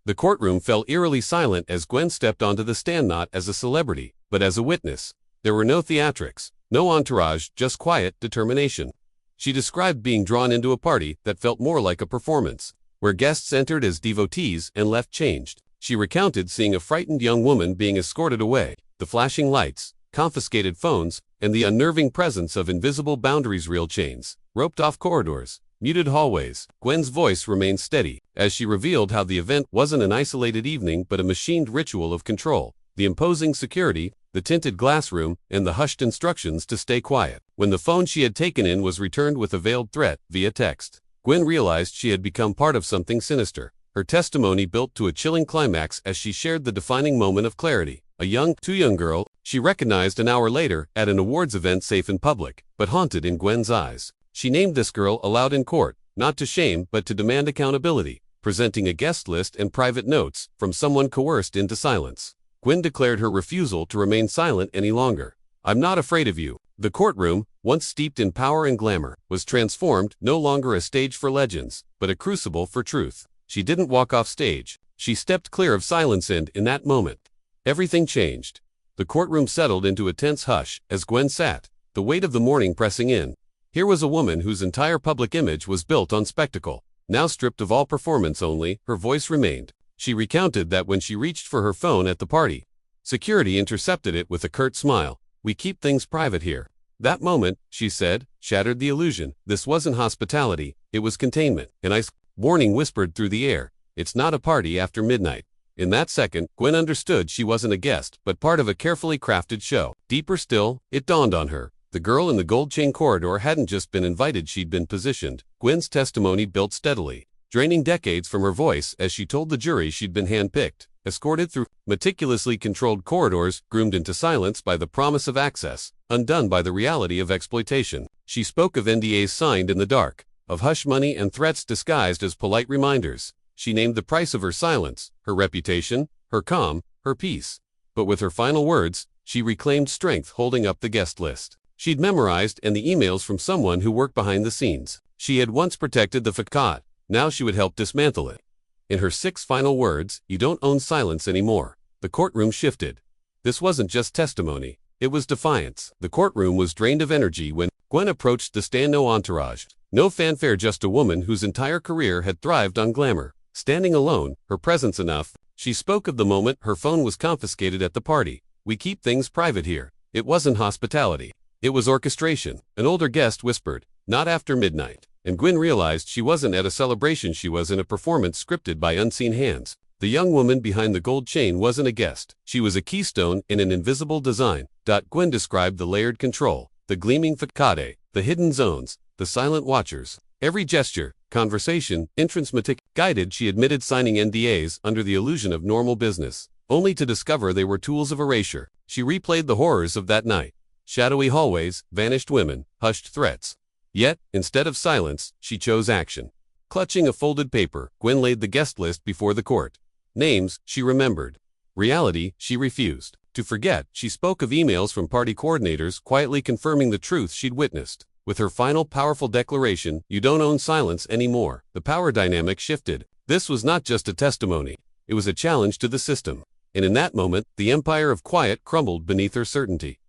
The courtroom fell eerily silent as Gwen stepped onto the stand, not as a celebrity, but as a witness. There were no theatrics, no entourage, just quiet determination. She described being drawn into a party that felt more like a performance, where guests entered as devotees and left changed. She recounted seeing a frightened young woman being escorted away, the flashing lights, confiscated phones, and the unnerving presence of invisible boundaries, real chains, roped-off corridors, muted hallways. Gwen's voice remained steady as she revealed how the event wasn't an isolated evening but a machined ritual of control. The imposing security, the tinted glass room, and the hushed instructions to stay quiet. When the phone she had taken in was returned with a veiled threat via text, Gwen realized she had become part of something sinister. Her testimony built to a chilling climax as she shared the defining moment of clarity. A too young girl, she recognized an hour later at an awards event, safe in public, but haunted in Gwen's eyes. She named this girl aloud in court, not to shame but to demand accountability, presenting a guest list and private notes from someone coerced into silence. Gwen declared her refusal to remain silent any longer. "I'm not afraid of you." The courtroom, once steeped in power and glamour, was transformed, no longer a stage for legends, but a crucible for truth. She didn't walk off stage. She stepped clear of silence, and in that moment, everything changed. The courtroom settled into a tense hush as Gwen sat, the weight of the morning pressing in. Here was a woman whose entire public image was built on spectacle. Now stripped of all performance, only her voice remained. She recounted that when she reached for her phone at the party, security intercepted it with a curt smile. "We keep things private here." That moment, she said, shattered the illusion. This wasn't hospitality, it was containment. An ice warning whispered through the air. "It's not a party after midnight." In that second, Gwen understood she wasn't a guest, but part of a carefully crafted show. Deeper still, it dawned on her. The girl in the gold chain corridor hadn't just been invited, she'd been positioned. Gwen's testimony built steadily, draining decades from her voice as she told the jury she'd been handpicked, escorted through meticulously controlled corridors, groomed into silence by the promise of access, undone by the reality of exploitation. She spoke of NDAs signed in the dark, of hush money and threats disguised as polite reminders. She named the price of her silence, her reputation, her calm, her peace. But with her final words, she reclaimed strength, holding up the guest list she'd memorized and the emails from someone who worked behind the scenes. She had once protected the facade, now she would help dismantle it. In her 6 final words, "You don't own silence anymore." The courtroom shifted. This wasn't just testimony, it was defiance. The courtroom was drained of energy when Gwen approached the stand. No entourage, no fanfare, just a woman whose entire career had thrived on glamour. Standing alone, her presence enough, she spoke of the moment her phone was confiscated at the party. "We keep things private here." It wasn't hospitality, it was orchestration. An older guest whispered, "Not after midnight." And Gwen realized she wasn't at a celebration, she was in a performance scripted by unseen hands. The young woman behind the gold chain wasn't a guest, she was a keystone in an invisible design. Gwen described the layered control, the gleaming facade, the hidden zones, the silent watchers. Every gesture, conversation, entrance guided. She admitted signing NDAs under the illusion of normal business, only to discover they were tools of erasure. She replayed the horrors of that night. Shadowy hallways, vanished women, hushed threats. Yet, instead of silence, she chose action. Clutching a folded paper, Gwen laid the guest list before the court. Names, she remembered. Reality, she refused to forget. She spoke of emails from party coordinators quietly confirming the truth she'd witnessed. With her final powerful declaration, "You don't own silence anymore," the power dynamic shifted. This was not just a testimony, it was a challenge to the system. And in that moment, the empire of quiet crumbled beneath her certainty.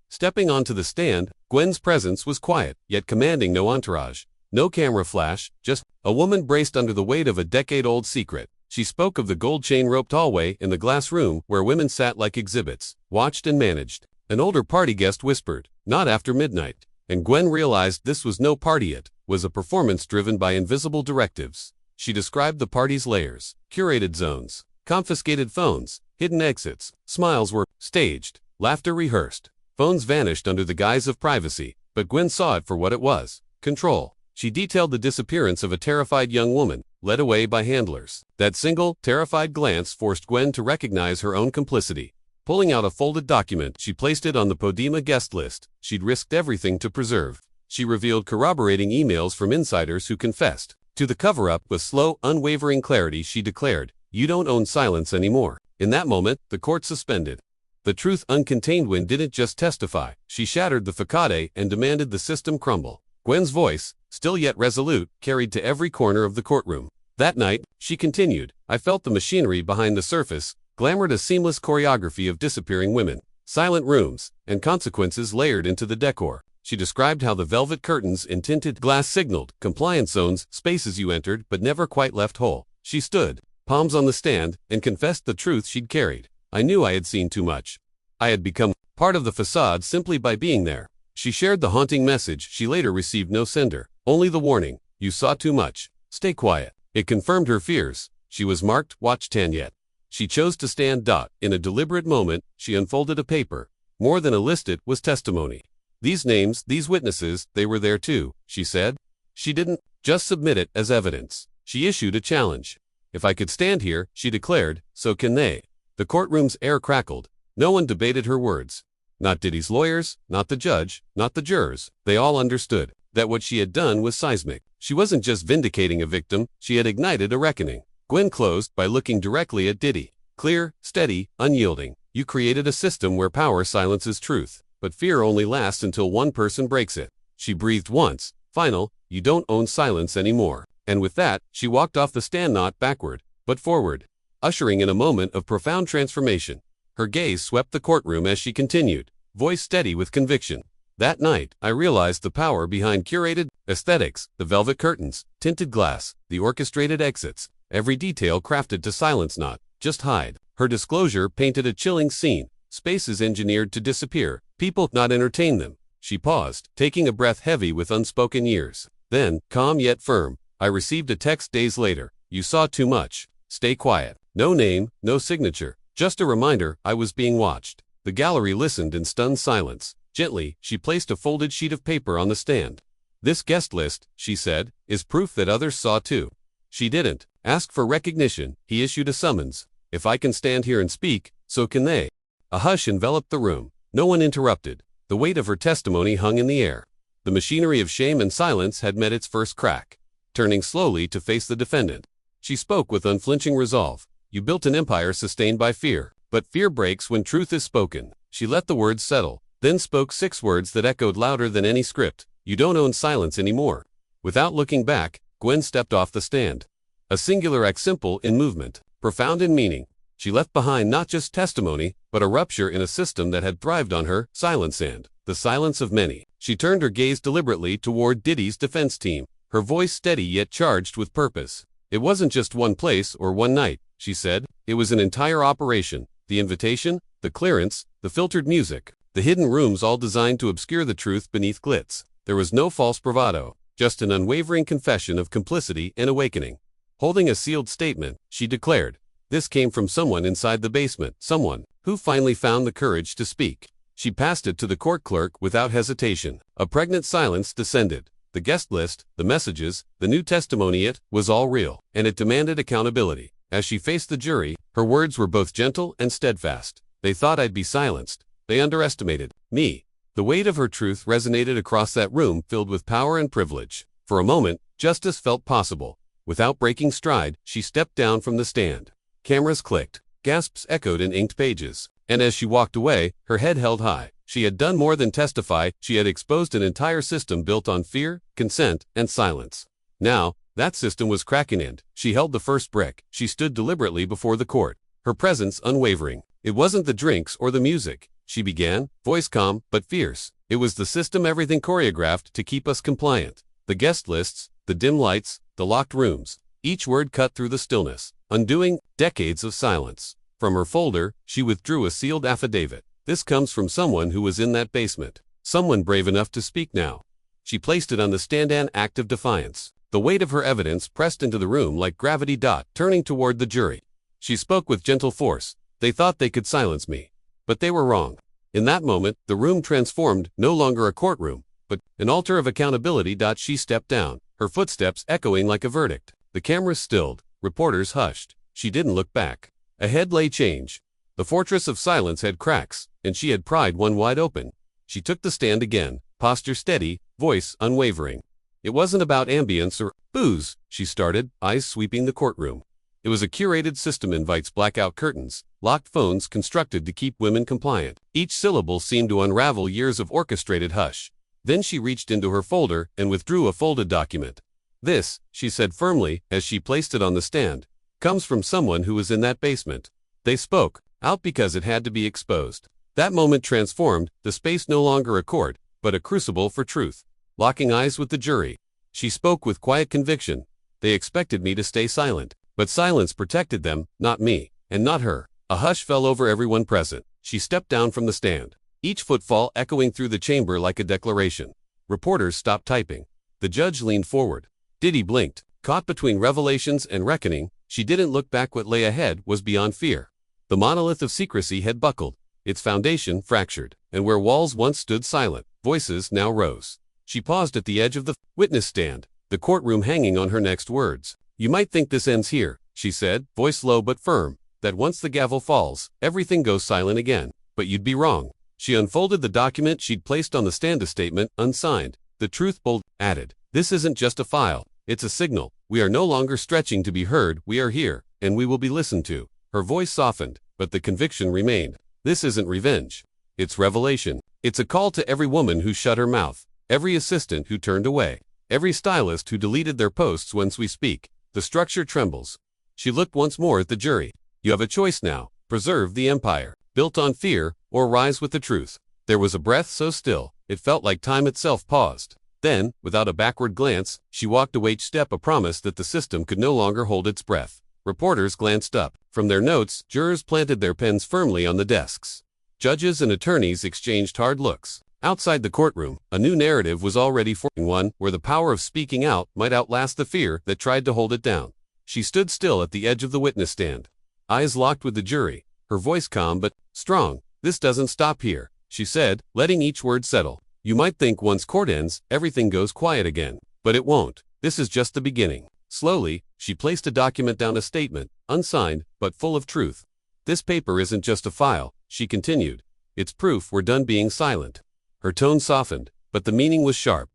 Stepping onto the stand, Gwen's presence was quiet, yet commanding. No entourage, no camera flash, just a woman braced under the weight of a decade-old secret. She spoke of the gold chain-roped hallway in the glass room where women sat like exhibits, watched and managed. An older party guest whispered, "Not after midnight." And Gwen realized this was no party, it was a performance driven by invisible directives. She described the party's layers, curated zones, confiscated phones, hidden exits. Smiles were staged, laughter rehearsed. Phones vanished under the guise of privacy, but Gwen saw it for what it was, control. She detailed the disappearance of a terrified young woman, led away by handlers. That single, terrified glance forced Gwen to recognize her own complicity. Pulling out a folded document, she placed it on the Podima guest list she'd risked everything to preserve. She revealed corroborating emails from insiders who confessed to the cover-up. With slow, unwavering clarity, she declared, "You don't own silence anymore." In that moment, the court suspended. The truth uncontained. Gwen didn't just testify, she shattered the facade and demanded the system crumble. Gwen's voice, still yet resolute, carried to every corner of the courtroom. That night, she continued, I felt the machinery behind the surface, glamored a seamless choreography of disappearing women, silent rooms, and consequences layered into the decor. She described how the velvet curtains and tinted glass signaled compliance zones, spaces you entered but never quite left whole. She stood, palms on the stand, and confessed the truth she'd carried. I knew I had seen too much. I had become part of the facade simply by being there. She shared the haunting message she later received: no sender, only the warning, you saw too much, stay quiet. It confirmed her fears. She was marked, watch 10 yet. She chose to stand. In a deliberate moment, she unfolded a paper. More than a list, it was testimony. These names, these witnesses, they were there too, she said. She didn't just submit it as evidence. She issued a challenge. If I could stand here, she declared, so can they. The courtroom's air crackled. No one debated her words. Not Diddy's lawyers, not the judge, not the jurors. They all understood that what she had done was seismic. She wasn't just vindicating a victim, she had ignited a reckoning. Gwen closed by looking directly at Diddy. Clear, steady, unyielding. You created a system where power silences truth, but fear only lasts until one person breaks it. She breathed once. Final, you don't own silence anymore. And with that, she walked off the stand, not backward, but forward, ushering in a moment of profound transformation. Her gaze swept the courtroom as she continued, voice steady with conviction. That night, I realized the power behind curated aesthetics, the velvet curtains, tinted glass, the orchestrated exits, every detail crafted to silence, not just hide. Her disclosure painted a chilling scene, spaces engineered to disappear, people not entertain them. She paused, taking a breath heavy with unspoken years. Then, calm yet firm, I received a text days later. You saw too much. Stay quiet. No name, no signature, just a reminder I was being watched. The gallery listened in stunned silence. Gently, she placed a folded sheet of paper on the stand. This guest list, she said, is proof that others saw too. She didn't ask for recognition. He issued a summons. If I can stand here and speak, so can they. A hush enveloped the room. No one interrupted. The weight of her testimony hung in the air. The machinery of shame and silence had met its first crack. Turning slowly to face the defendant, she spoke with unflinching resolve. You built an empire sustained by fear, but fear breaks when truth is spoken. She let the words settle, then spoke 6 words that echoed louder than any script. You don't own silence anymore. Without looking back, Gwen stepped off the stand. A singular act, simple in movement, profound in meaning. She left behind not just testimony, but a rupture in a system that had thrived on her silence and the silence of many. She turned her gaze deliberately toward Diddy's defense team, her voice steady yet charged with purpose. It wasn't just one place or one night, she said. It was an entire operation. The invitation, the clearance, the filtered music, the hidden rooms, all designed to obscure the truth beneath glitz. There was no false bravado, just an unwavering confession of complicity and awakening. Holding a sealed statement, she declared, this came from someone inside the basement, someone who finally found the courage to speak. She passed it to the court clerk without hesitation. A pregnant silence descended. The guest list, the messages, the new testimony, it was all real, and it demanded accountability. As she faced the jury, her words were both gentle and steadfast. They thought I'd be silenced. They underestimated me. The weight of her truth resonated across that room filled with power and privilege. For a moment, justice felt possible. Without breaking stride, she stepped down from the stand. Cameras clicked. Gasps echoed in inked pages. And as she walked away, her head held high. She had done more than testify. She had exposed an entire system built on fear, consent, and silence. Now, that system was cracking, and she held the first brick. She stood deliberately before the court, her presence unwavering. It wasn't the drinks or the music, she began, voice calm but fierce. It was the system, everything choreographed to keep us compliant. The guest lists, the dim lights, the locked rooms. Each word cut through the stillness, undoing decades of silence. From her folder, she withdrew a sealed affidavit. This comes from someone who was in that basement. Someone brave enough to speak now. She placed it on the stand, an act of defiance. The weight of her evidence pressed into the room like gravity. Turning toward the jury, she spoke with gentle force. They thought they could silence me, but they were wrong. In that moment, the room transformed, no longer a courtroom, but an altar of accountability. She stepped down, her footsteps echoing like a verdict. The cameras stilled, reporters hushed. She didn't look back. Ahead lay change. The fortress of silence had cracks, and she had pried one wide open. She took the stand again, posture steady, voice unwavering. It wasn't about ambience or booze, she started, eyes sweeping the courtroom. It was a curated system, invites, blackout curtains, locked phones constructed to keep women compliant. Each syllable seemed to unravel years of orchestrated hush. Then she reached into her folder and withdrew a folded document. This, she said firmly as she placed it on the stand, comes from someone who was in that basement. They spoke out because it had to be exposed. That moment transformed the space no longer a court, but a crucible for truth. Locking eyes with the jury, she spoke with quiet conviction. They expected me to stay silent, but silence protected them, not me, and not her. A hush fell over everyone present. She stepped down from the stand, each footfall echoing through the chamber like a declaration. Reporters stopped typing. The judge leaned forward. Diddy blinked. Caught between revelations and reckoning, she didn't look back. What lay ahead was beyond fear. The monolith of secrecy had buckled, its foundation fractured, and where walls once stood silent, voices now rose. She paused at the edge of the witness stand, the courtroom hanging on her next words. You might think this ends here, she said, voice low but firm, that once the gavel falls, everything goes silent again. But you'd be wrong. She unfolded the document she'd placed on the stand, a statement, unsigned. The truth bold added, this isn't just a file, it's a signal. We are no longer stretching to be heard, we are here, and we will be listened to. Her voice softened, but the conviction remained. This isn't revenge. It's revelation. It's a call to every woman who shut her mouth, every assistant who turned away, every stylist who deleted their posts once we speak. The structure trembles. She looked once more at the jury. You have a choice now. Preserve the empire, built on fear, or rise with the truth. There was a breath so still, it felt like time itself paused. Then, without a backward glance, she walked away, each step a promise that the system could no longer hold its breath. Reporters glanced up. From their notes, jurors planted their pens firmly on the desks. Judges and attorneys exchanged hard looks. Outside the courtroom, a new narrative was already forming, one where the power of speaking out might outlast the fear that tried to hold it down. She stood still at the edge of the witness stand, eyes locked with the jury, her voice calm but strong. This doesn't stop here, she said, letting each word settle. You might think once court ends, everything goes quiet again, but it won't. This is just the beginning. Slowly, she placed a document down, a statement, unsigned, but full of truth. This paper isn't just a file, she continued. It's proof we're done being silent. Her tone softened, but the meaning was sharp.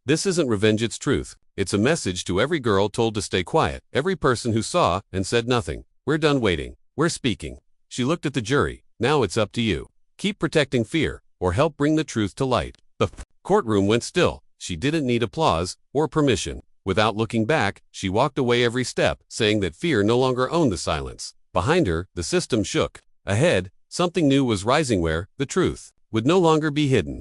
This isn't revenge, it's truth. It's a message to every girl told to stay quiet, every person who saw and said nothing. We're done waiting. We're speaking. She looked at the jury. Now it's up to you. Keep protecting fear, or help bring the truth to light. The courtroom went still. She didn't need applause or permission. Without looking back, she walked away every step, saying that fear no longer owned the silence. Behind her, the system shook. Ahead, something new was rising where the truth would no longer be hidden.